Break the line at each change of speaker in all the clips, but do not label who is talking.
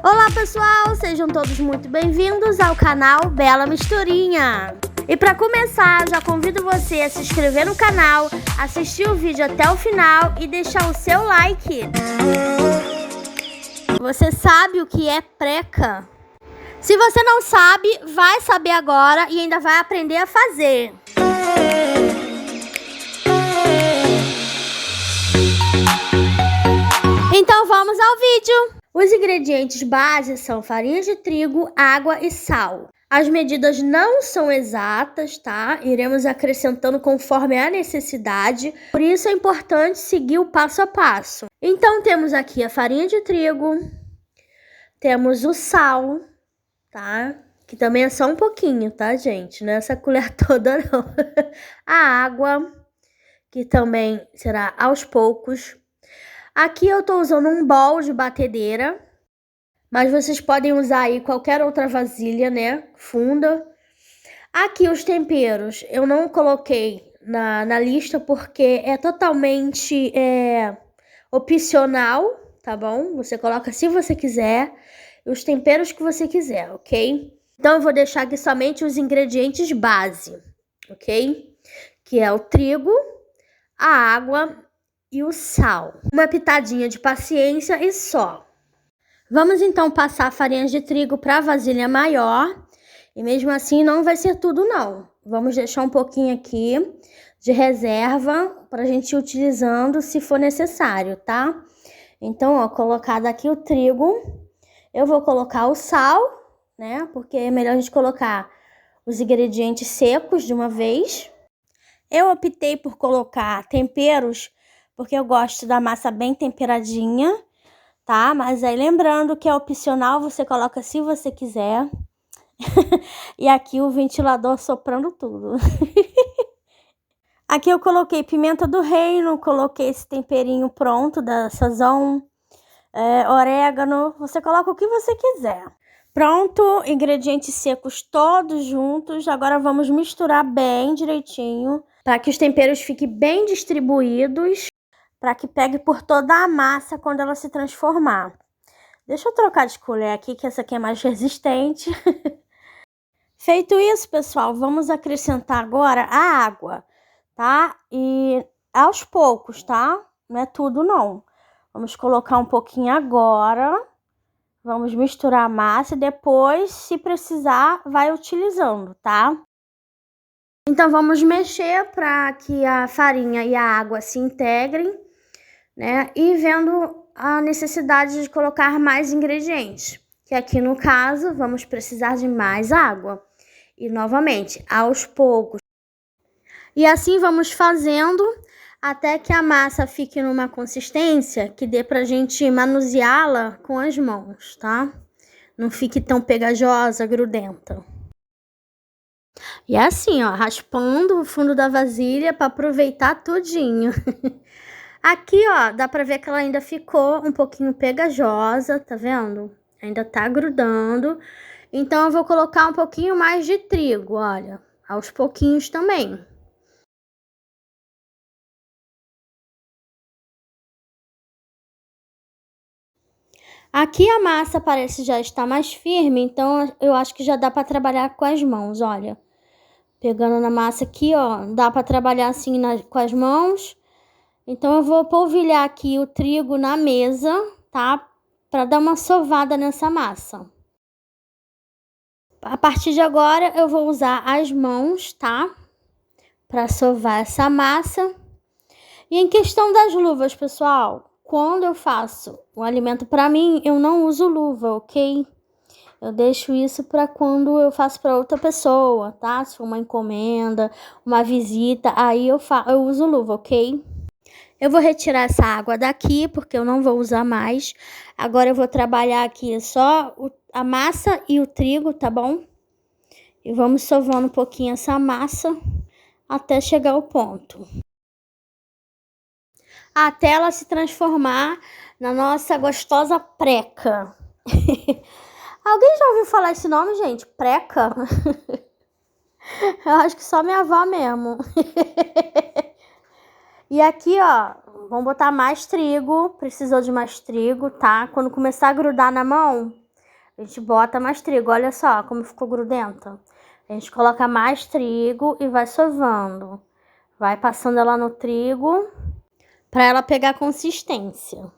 Olá pessoal, sejam todos muito bem-vindos ao canal Bela Misturinha. E para começar, já convido você a se inscrever no canal, assistir o vídeo até o final e deixar o seu like. Você sabe o que é preca? Se você não sabe, vai saber agora e ainda vai aprender a fazer. Então vamos ao vídeo. Os ingredientes base são farinha de trigo, água e sal. As medidas não são exatas, tá? Iremos acrescentando conforme a necessidade, por isso é importante seguir o passo a passo. Então temos aqui a farinha de trigo, temos o sal, tá? Que também é só um pouquinho, tá, gente? Não é essa colher toda, não. A água, que também será aos poucos. Aqui eu tô usando um bowl de batedeira, mas vocês podem usar aí qualquer outra vasilha, né, funda. Aqui os temperos eu não coloquei na lista porque é totalmente opcional, tá bom? Você coloca se você quiser, os temperos que você quiser, ok? Então eu vou deixar aqui somente os ingredientes base, ok? Que é o trigo, a água e o sal. Uma pitadinha de paciência e só. Vamos então passar a farinha de trigo para a vasilha maior. E mesmo assim não vai ser tudo não. Vamos deixar um pouquinho aqui de reserva para a gente ir utilizando se for necessário, tá? Então, ó, colocado aqui o trigo. Eu vou colocar o sal, né? Porque é melhor a gente colocar os ingredientes secos de uma vez. Eu optei por colocar temperos porque eu gosto da massa bem temperadinha, tá? Mas aí lembrando que é opcional, você coloca se você quiser. E aqui o ventilador soprando tudo. Aqui eu coloquei pimenta do reino, coloquei esse temperinho pronto da Sazon, orégano, você coloca o que você quiser. Pronto, ingredientes secos todos juntos. Agora vamos misturar bem direitinho, para que os temperos fiquem bem distribuídos, para que pegue por toda a massa quando ela se transformar. Deixa eu trocar de colher aqui, que essa aqui é mais resistente. Feito isso, pessoal, vamos acrescentar agora a água, tá? E aos poucos, tá? Não é tudo, não. Vamos colocar um pouquinho agora. Vamos misturar a massa e depois, se precisar, vai utilizando, tá? Então, vamos mexer para que a farinha e a água se integrem, né? E vendo a necessidade de colocar mais ingredientes, que aqui no caso vamos precisar de mais água. E novamente, aos poucos. E assim vamos fazendo até que a massa fique numa consistência que dê pra gente manuseá-la com as mãos, tá? Não fique tão pegajosa, grudenta. E assim, ó, raspando o fundo da vasilha para aproveitar tudinho. Aqui, ó, dá pra ver que ela ainda ficou um pouquinho pegajosa, tá vendo? Ainda tá grudando. Então, eu vou colocar um pouquinho mais de trigo, olha, aos pouquinhos também. Aqui a massa parece já estar mais firme, então eu acho que já dá para trabalhar com as mãos, olha. Pegando na massa aqui, ó, dá para trabalhar assim com as mãos. Então eu vou polvilhar aqui o trigo na mesa, tá? Para dar uma sovada nessa massa. A partir de agora eu vou usar as mãos, tá? Para sovar essa massa. E em questão das luvas, pessoal, quando eu faço o alimento para mim, eu não uso luva, ok? Eu deixo isso para quando eu faço para outra pessoa, tá? Se for uma encomenda, uma visita, aí eu uso luva, ok? Eu vou retirar essa água daqui, porque eu não vou usar mais. Agora eu vou trabalhar aqui só a massa e o trigo, tá bom? E vamos sovando um pouquinho essa massa até chegar ao ponto. Até ela se transformar na nossa gostosa preca. Alguém já ouviu falar esse nome, gente? Preca? Eu acho que só minha avó mesmo. E aqui, ó, vamos botar mais trigo. Precisou de mais trigo, tá? Quando começar a grudar na mão, a gente bota mais trigo. Olha só como ficou grudenta. A gente coloca mais trigo e vai sovando. Vai passando ela no trigo para ela pegar consistência.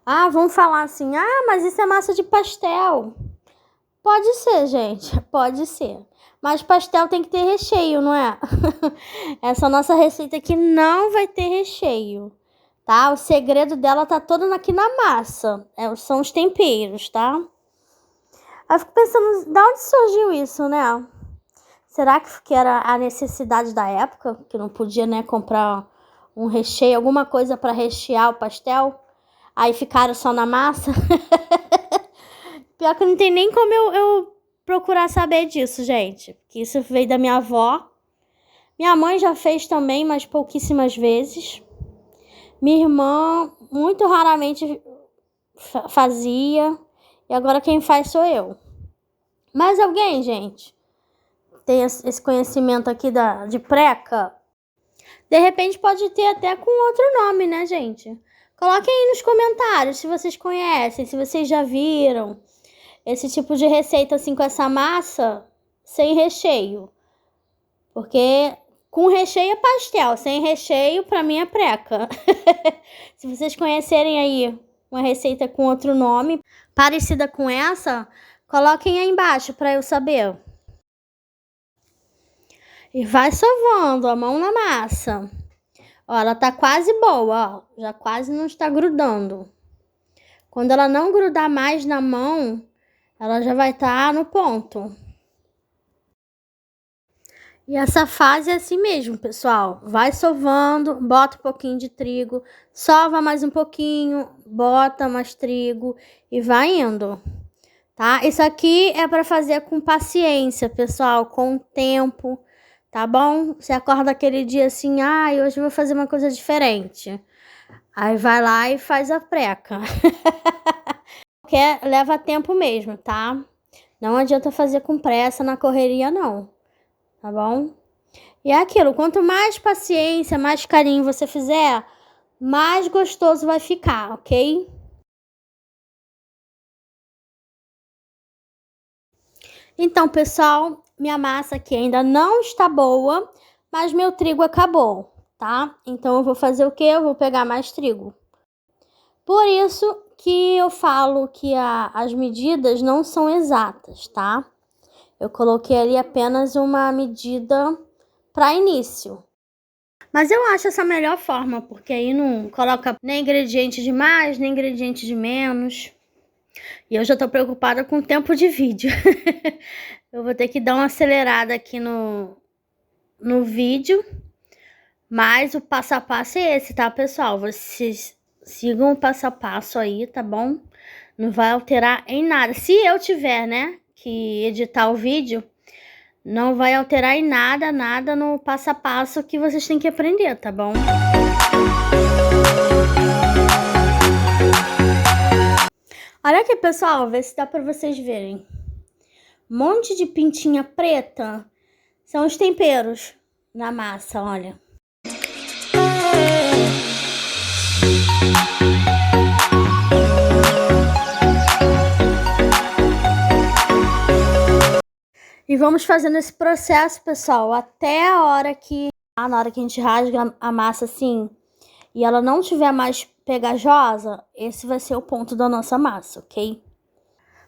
Ah, vamos falar assim, ah, mas isso é massa de pastel. Pode ser, gente, pode ser. Mas pastel tem que ter recheio, não é? Essa nossa receita aqui não vai ter recheio, tá? O segredo dela tá todo aqui na massa. São os temperos, tá? Eu fico pensando, de onde surgiu isso, né? Será que era a necessidade da época? Que não podia, né, comprar um recheio, alguma coisa para rechear o pastel? Aí ficaram só na massa? Pior que não tem nem como eu procurar saber disso, gente. Porque isso veio da minha avó. Minha mãe já fez também, mas pouquíssimas vezes. Minha irmã, muito raramente fazia. E agora quem faz sou eu. Mas alguém, gente, tem esse conhecimento aqui de preca? De repente pode ter até com outro nome, né, gente? Coloquem aí nos comentários se vocês conhecem, se vocês já viram esse tipo de receita assim com essa massa sem recheio. Porque com recheio é pastel, sem recheio pra mim é preca. Se vocês conhecerem aí uma receita com outro nome, parecida com essa, coloquem aí embaixo pra eu saber. E vai sovando a mão na massa. Ó, ela tá quase boa, ó. Já quase não está grudando. Quando ela não grudar mais na mão, ela já vai estar no ponto. E essa fase é assim mesmo, pessoal. Vai sovando, bota um pouquinho de trigo, sova mais um pouquinho, bota mais trigo e vai indo, tá? Isso aqui é para fazer com paciência, pessoal, com tempo, tá bom? Você acorda aquele dia assim, hoje eu vou fazer uma coisa diferente. Aí vai lá e faz a preca. Porque leva tempo mesmo, tá? Não adianta fazer com pressa na correria, não. Tá bom? E é aquilo, quanto mais paciência, mais carinho você fizer, mais gostoso vai ficar, ok? Então, pessoal, minha massa aqui ainda não está boa, mas meu trigo acabou, tá? Então, eu vou fazer o quê? Eu vou pegar mais trigo. Por isso que eu falo que as medidas não são exatas, tá? Eu coloquei ali apenas uma medida para início. Mas eu acho essa a melhor forma, porque aí não coloca nem ingrediente de mais, nem ingrediente de menos. E eu já tô preocupada com o tempo de vídeo. Eu vou ter que dar uma acelerada aqui no vídeo. Mas o passo a passo é esse, tá, pessoal? Vocês sigam o passo a passo aí, tá bom? Não vai alterar em nada. Se eu tiver, né, que editar o vídeo, não vai alterar em nada no passo a passo que vocês têm que aprender, tá bom? Olha aqui, pessoal, vê se dá pra vocês verem. Um monte de pintinha preta são os temperos na massa, olha. E vamos fazendo esse processo, pessoal, até a hora que... Na hora que a gente rasga a massa assim, e ela não tiver mais pegajosa, esse vai ser o ponto da nossa massa, ok?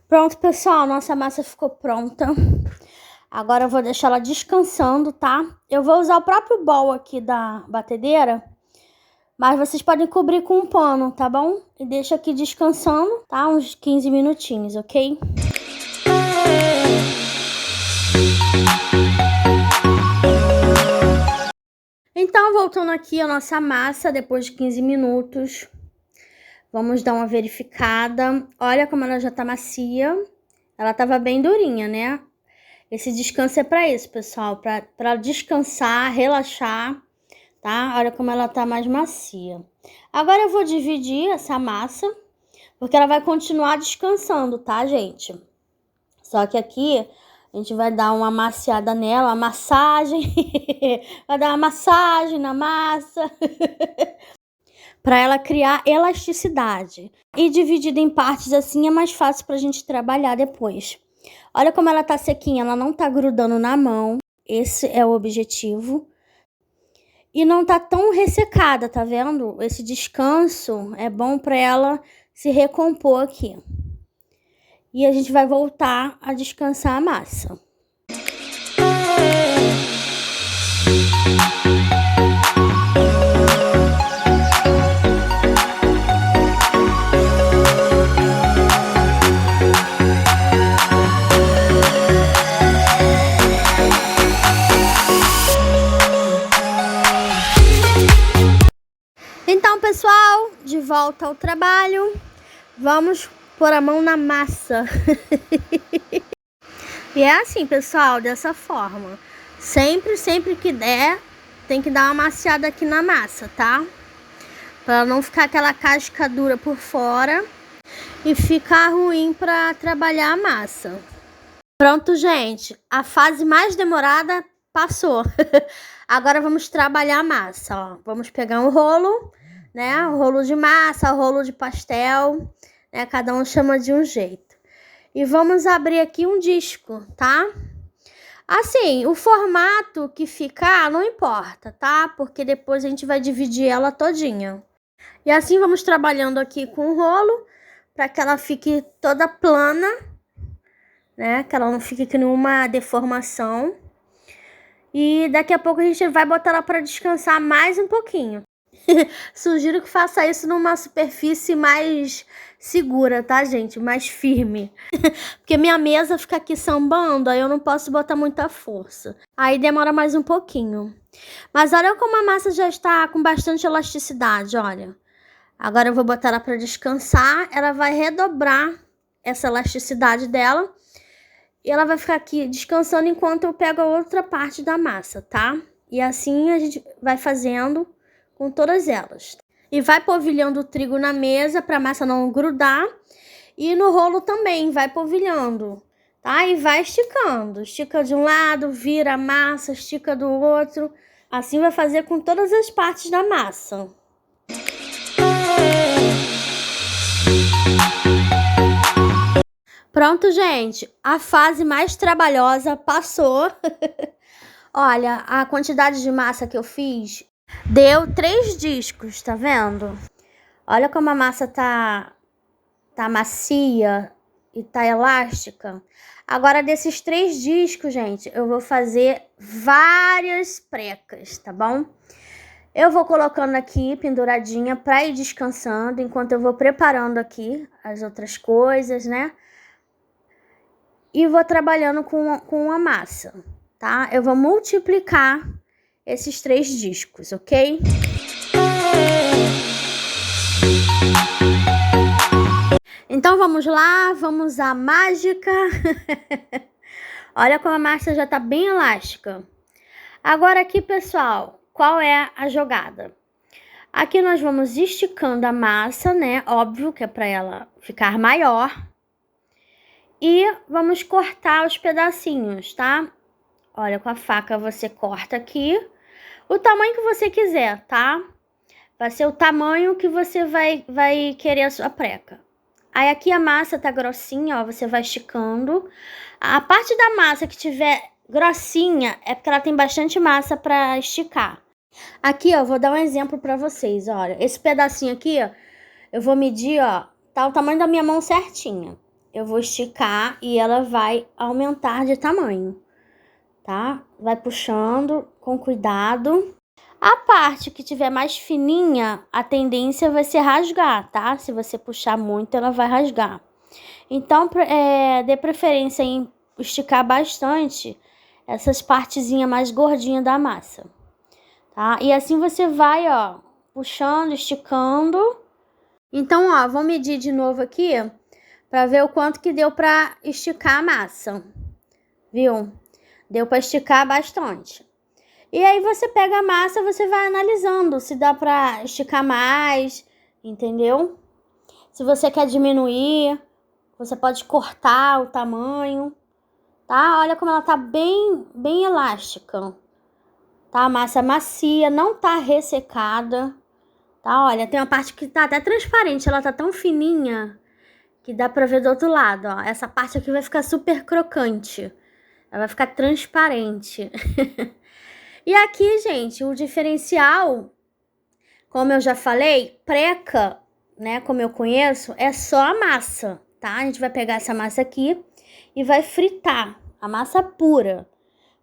Pronto, pessoal, nossa massa ficou pronta. Agora eu vou deixar ela descansando, tá? Eu vou usar o próprio bol aqui da batedeira, mas vocês podem cobrir com um pano, tá bom? E deixa aqui descansando, tá? Uns 15 minutinhos, ok? Então, voltando aqui a nossa massa, depois de 15 minutos, vamos dar uma verificada. Olha como ela já tá macia. Ela tava bem durinha, né? Esse descanso é pra isso, pessoal, pra descansar, relaxar, tá? Olha como ela tá mais macia. Agora eu vou dividir essa massa, porque ela vai continuar descansando, tá, gente? Só que aqui A gente vai dar uma amaciada nela, uma massagem. Vai dar uma massagem na massa. Para ela criar elasticidade. E dividida em partes assim é mais fácil pra gente trabalhar depois. Olha como ela tá sequinha, ela não tá grudando na mão. Esse é o objetivo. E não tá tão ressecada, tá vendo? Esse descanso é bom para ela se recompor aqui. E a gente vai voltar a descansar a massa. Então, pessoal, de volta ao trabalho, vamos pôr a mão na massa. E é assim, pessoal, dessa forma. Sempre que der, tem que dar uma maciada aqui na massa, tá? Pra não ficar aquela casca dura por fora e ficar ruim pra trabalhar a massa. Pronto, gente. A fase mais demorada passou. Agora vamos trabalhar a massa, ó. Vamos pegar um rolo, né? O rolo de massa, o rolo de pastel, né? Cada um chama de um jeito. E vamos abrir aqui um disco, tá? Assim, o formato que ficar não importa, tá? Porque depois a gente vai dividir ela todinha. E assim vamos trabalhando aqui com o rolo, para que ela fique toda plana, né? Que ela não fique com nenhuma deformação. E daqui a pouco a gente vai botar ela para descansar mais um pouquinho. Sugiro que faça isso numa superfície mais segura, tá, gente? Mais firme. Porque minha mesa fica aqui sambando, aí eu não posso botar muita força. Aí demora mais um pouquinho. Mas olha como a massa já está com bastante elasticidade, olha. Agora eu vou botar ela para descansar. Ela vai redobrar essa elasticidade dela. E ela vai ficar aqui descansando enquanto eu pego a outra parte da massa, tá? E assim a gente vai fazendo com todas elas. E vai polvilhando o trigo na mesa para a massa não grudar. E no rolo também, vai polvilhando, tá? E vai esticando. Estica de um lado, vira a massa, estica do outro. Assim vai fazer com todas as partes da massa. Pronto, gente. A fase mais trabalhosa passou. Olha, a quantidade de massa que eu fiz deu 3 discos, tá vendo? Olha como a massa tá macia e tá elástica. Agora, desses 3 discos, gente, eu vou fazer várias precas, tá bom? Eu vou colocando aqui penduradinha pra ir descansando, enquanto eu vou preparando aqui as outras coisas, né? E vou trabalhando com a massa, tá? Eu vou multiplicar esses 3 discos, ok? Então vamos lá, vamos à mágica. Olha como a massa já tá bem elástica. Agora aqui, pessoal, qual é a jogada? Aqui nós vamos esticando a massa, né? Óbvio que é para ela ficar maior. E vamos cortar os pedacinhos, tá? Olha, com a faca você corta aqui o tamanho que você quiser, tá? Vai ser o tamanho que você vai querer a sua preca. Aí aqui a massa tá grossinha, ó, você vai esticando. A parte da massa que tiver grossinha é porque ela tem bastante massa para esticar. Aqui, ó, vou dar um exemplo para vocês, olha. Esse pedacinho aqui, ó, eu vou medir, ó, tá o tamanho da minha mão certinha. Eu vou esticar e ela vai aumentar de tamanho, tá? Vai puxando com cuidado. A parte que tiver mais fininha, a tendência vai ser rasgar, tá? Se você puxar muito, ela vai rasgar. Então, dê preferência em esticar bastante essas partezinhas mais gordinhas da massa, tá? E assim você vai, ó, puxando, esticando. Então, ó, vou medir de novo aqui para ver o quanto que deu para esticar a massa, viu? Deu para esticar bastante. E aí você pega a massa, você vai analisando se dá para esticar mais, entendeu? Se você quer diminuir, você pode cortar o tamanho, tá? Olha como ela tá bem elástica, tá? A massa macia, não tá ressecada, tá? Olha, tem uma parte que tá até transparente, ela tá tão fininha que dá pra ver do outro lado, ó. Essa parte aqui vai ficar super crocante, ela vai ficar transparente. E aqui, gente, o diferencial, como eu já falei, preca, né, como eu conheço, é só a massa, tá? A gente vai pegar essa massa aqui e vai fritar a massa pura,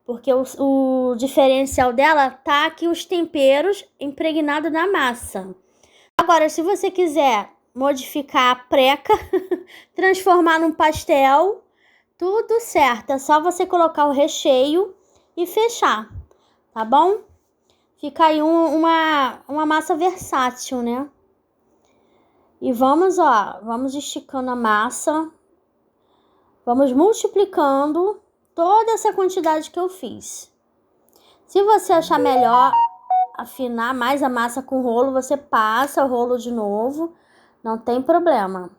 porque o diferencial dela tá aqui os temperos impregnados na massa. Agora, se você quiser modificar a preca, transformar num pastel, tudo certo, é só você colocar o recheio e fechar, tá bom? Fica aí uma massa versátil, né? E vamos esticando a massa. Vamos multiplicando toda essa quantidade que eu fiz. Se você achar melhor afinar mais a massa com o rolo, você passa o rolo de novo. Não tem problema.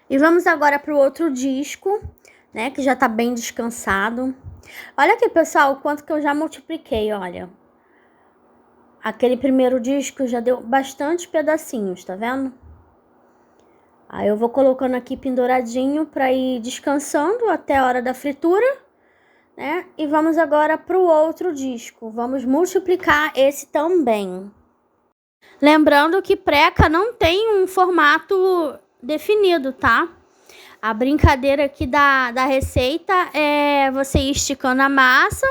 E vamos agora para o outro disco, né? Que já tá bem descansado. Olha aqui, pessoal, o quanto que eu já multipliquei, olha. Aquele primeiro disco já deu bastante pedacinhos, tá vendo? Aí eu vou colocando aqui penduradinho para ir descansando até a hora da fritura, né? E vamos agora para o outro disco. Vamos multiplicar esse também. Lembrando que preca não tem um formato definido, tá? A brincadeira aqui da receita é você ir esticando a massa.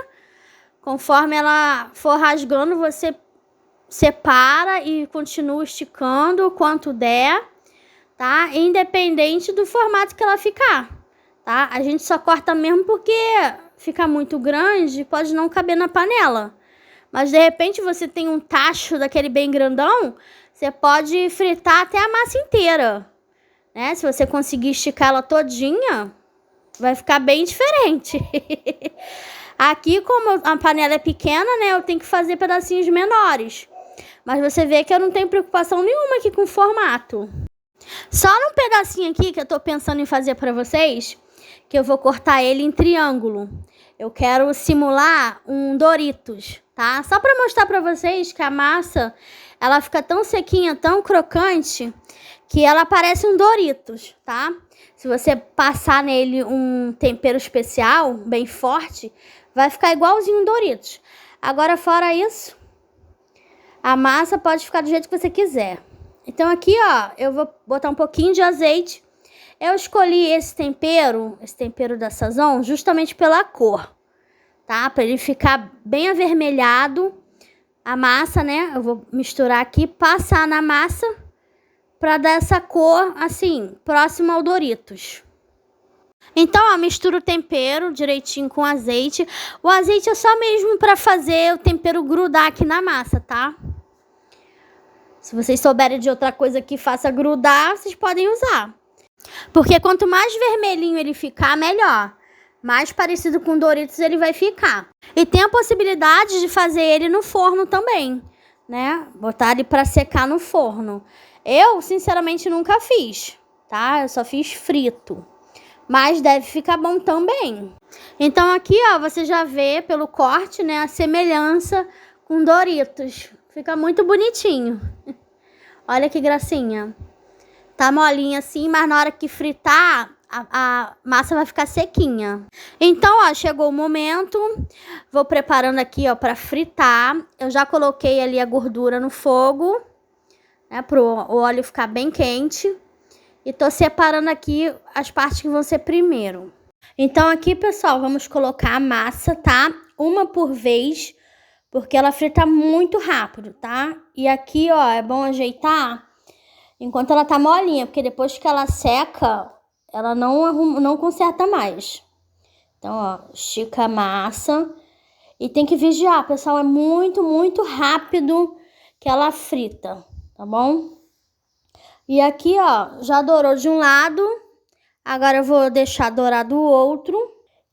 Conforme ela for rasgando, você separa e continua esticando o quanto der, tá? Independente do formato que ela ficar, tá? A gente só corta mesmo porque fica muito grande, pode não caber na panela. Mas de repente você tem um tacho daquele bem grandão, você pode fritar até a massa inteira, né? Se você conseguir esticar ela todinha, vai ficar bem diferente. Aqui, como a panela é pequena, né, eu tenho que fazer pedacinhos menores. Mas você vê que eu não tenho preocupação nenhuma aqui com o formato. Só num pedacinho aqui que eu tô pensando em fazer pra vocês, que eu vou cortar ele em triângulo. Eu quero simular um Doritos, tá? Só pra mostrar pra vocês que a massa, ela fica tão sequinha, tão crocante, que ela parece um Doritos, tá? Se você passar nele um tempero especial, bem forte, vai ficar igualzinho um Doritos. Agora, fora isso, a massa pode ficar do jeito que você quiser. Então aqui, ó, eu vou botar um pouquinho de azeite. Eu escolhi esse tempero da Sazon, justamente pela cor, tá? Para ele ficar bem avermelhado. A massa, né? Eu vou misturar aqui, passar na massa para dar essa cor, assim, próximo ao Doritos. Então, ó, mistura o tempero direitinho com azeite. O azeite é só mesmo para fazer o tempero grudar aqui na massa, tá? Se vocês souberem de outra coisa que faça grudar, vocês podem usar. Porque quanto mais vermelhinho ele ficar, melhor. Mais parecido com Doritos ele vai ficar. E tem a possibilidade de fazer ele no forno também, né? Botar ele para secar no forno. Eu, sinceramente, nunca fiz, tá? Eu só fiz frito. Mas deve ficar bom também. Então aqui, ó, você já vê pelo corte, né, a semelhança com Doritos. Fica muito bonitinho. Olha que gracinha. Tá molinha assim, mas na hora que fritar, a massa vai ficar sequinha. Então, ó, chegou o momento. Vou preparando aqui, ó, pra fritar. Eu já coloquei ali a gordura no fogo, né, pro o óleo ficar bem quente. E tô separando aqui as partes que vão ser primeiro. Então, aqui, pessoal, vamos colocar a massa, tá? Uma por vez, porque ela frita muito rápido, tá? E aqui, ó, é bom ajeitar enquanto ela tá molinha, porque depois que ela seca, ela não conserta mais. Então, ó, estica a massa. E tem que vigiar, pessoal, é muito rápido que ela frita, tá bom? E aqui, ó, já dourou de um lado. Agora eu vou deixar dourar do outro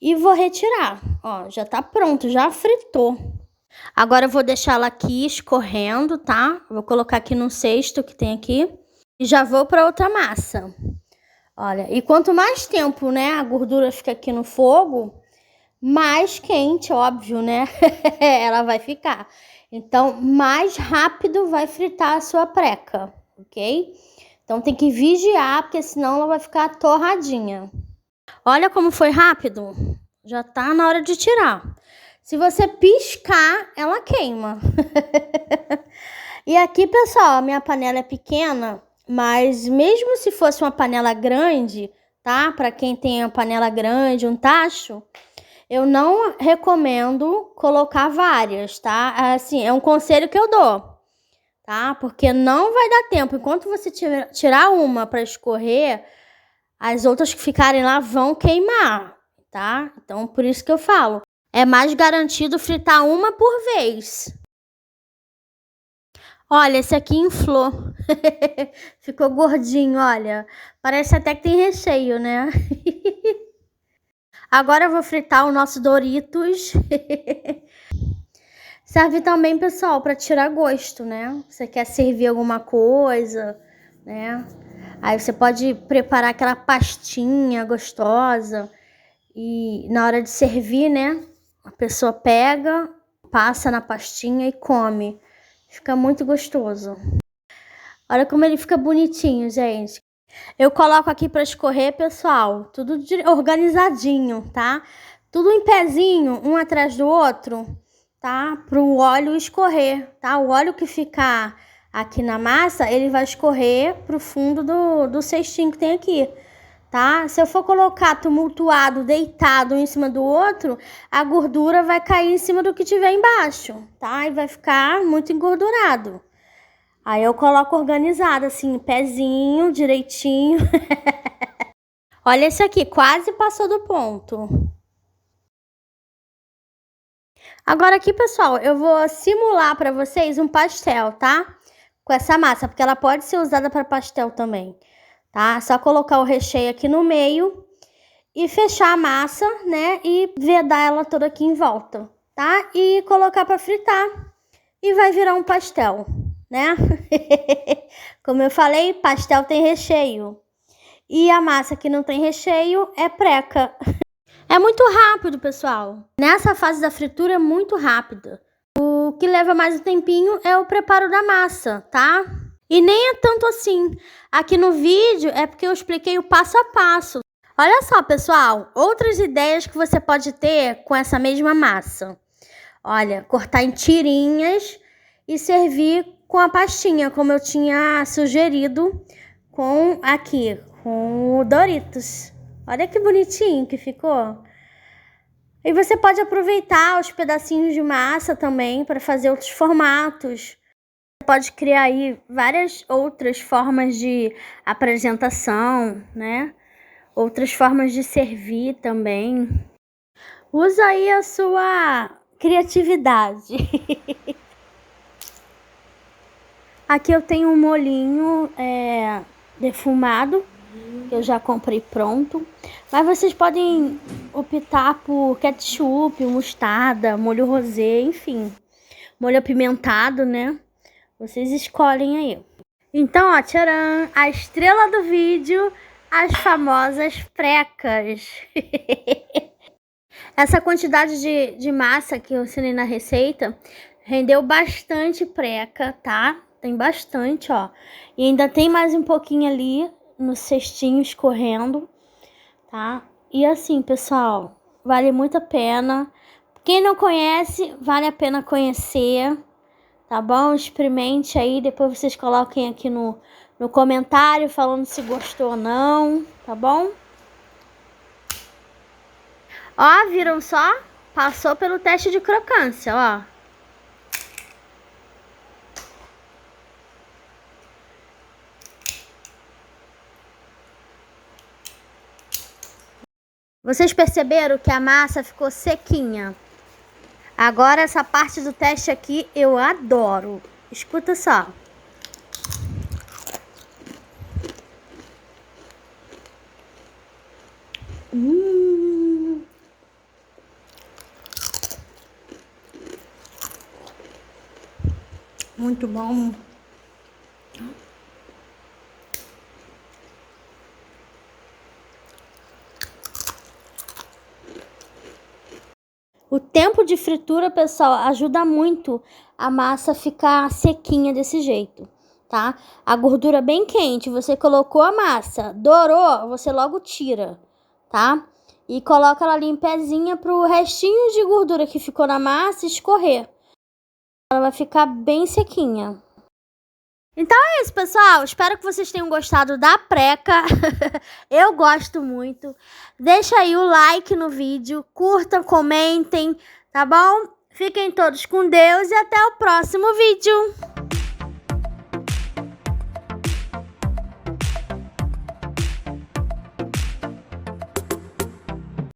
e vou retirar. Ó, já tá pronto, já fritou. Agora eu vou deixar ela aqui escorrendo, tá? Vou colocar aqui no cesto que tem aqui. E já vou para outra massa. Olha, e quanto mais tempo, né, a gordura fica aqui no fogo, mais quente, óbvio, né? Ela vai ficar. Então, mais rápido vai fritar a sua preca, ok? Então, tem que vigiar, porque senão ela vai ficar torradinha. Olha como foi rápido. Já tá na hora de tirar. Se você piscar, ela queima. E aqui, pessoal, a minha panela é pequena, mas mesmo se fosse uma panela grande, tá? Para quem tem uma panela grande, um tacho, eu não recomendo colocar várias, tá? Assim, é um conselho que eu dou, tá? Porque não vai dar tempo. Enquanto você tirar uma para escorrer, as outras que ficarem lá vão queimar, tá? Então, por isso que eu falo, é mais garantido fritar uma por vez. Olha, esse aqui inflou. Ficou gordinho, olha. Parece até que tem recheio, né? Agora eu vou fritar o nosso Doritos. Serve também, pessoal, para tirar gosto, né? Você quer servir alguma coisa, né? Aí você pode preparar aquela pastinha gostosa e na hora de servir, né? A pessoa pega, passa na pastinha e come. Fica muito gostoso. Olha como ele fica bonitinho, gente. Eu coloco aqui para escorrer, pessoal, tudo organizadinho, tá? Tudo em pezinho, um atrás do outro, tá? Para o óleo escorrer, tá? O óleo que ficar aqui na massa, ele vai escorrer pro fundo do cestinho que tem aqui, tá? Se eu for colocar tumultuado, deitado um em cima do outro, a gordura vai cair em cima do que tiver embaixo, tá? E vai ficar muito engordurado. Aí eu coloco organizado, assim, pezinho, direitinho. Olha esse aqui, quase passou do ponto. Agora aqui, pessoal, eu vou simular para vocês um pastel, tá? Com essa massa, porque ela pode ser usada para pastel também, tá? Só colocar o recheio aqui no meio e fechar a massa, né? E vedar ela toda aqui em volta, tá? E colocar para fritar e vai virar um pastel, né? Como eu falei, pastel tem recheio. E a massa que não tem recheio é preca. É muito rápido, pessoal. Nessa fase da fritura é muito rápida. O que leva mais um tempinho é o preparo da massa, tá? E nem é tanto assim. Aqui no vídeo é porque eu expliquei o passo a passo. Olha só, pessoal, outras ideias que você pode ter com essa mesma massa. Olha, cortar em tirinhas e servir com a pastinha, como eu tinha sugerido com o Doritos. Olha que bonitinho que ficou. E você pode aproveitar os pedacinhos de massa também para fazer outros formatos. Você pode criar aí várias outras formas de apresentação, né? Outras formas de servir também. Usa aí a sua criatividade. Aqui eu tenho um molhinho defumado, que eu já comprei pronto. Mas vocês podem optar por ketchup, mostarda, molho rosé, enfim. Molho apimentado, né? Vocês escolhem aí. Então, ó, tcharam! A estrela do vídeo, as famosas precas. Essa quantidade de massa que eu ensinei na receita rendeu bastante preca, tá? Tem bastante, ó. E ainda tem mais um pouquinho ali no cestinho escorrendo, tá? E assim, pessoal, vale muito a pena. Quem não conhece, vale a pena conhecer, tá bom? Experimente aí, depois vocês coloquem aqui no comentário falando se gostou ou não, tá bom? Ó, viram só? Passou pelo teste de crocância, ó. Vocês perceberam que a massa ficou sequinha? Agora essa parte do teste aqui eu adoro. Escuta só. Muito bom. O tempo de fritura, pessoal, ajuda muito a massa ficar sequinha desse jeito, tá? A gordura bem quente, você colocou a massa, dourou, você logo tira, tá? E coloca ela ali em pezinha pro restinho de gordura que ficou na massa escorrer. Ela vai ficar bem sequinha. Então é isso, pessoal. Espero que vocês tenham gostado da preca. Eu gosto muito. Deixa aí o like no vídeo. Curtam, comentem, tá bom? Fiquem todos com Deus e até o próximo vídeo.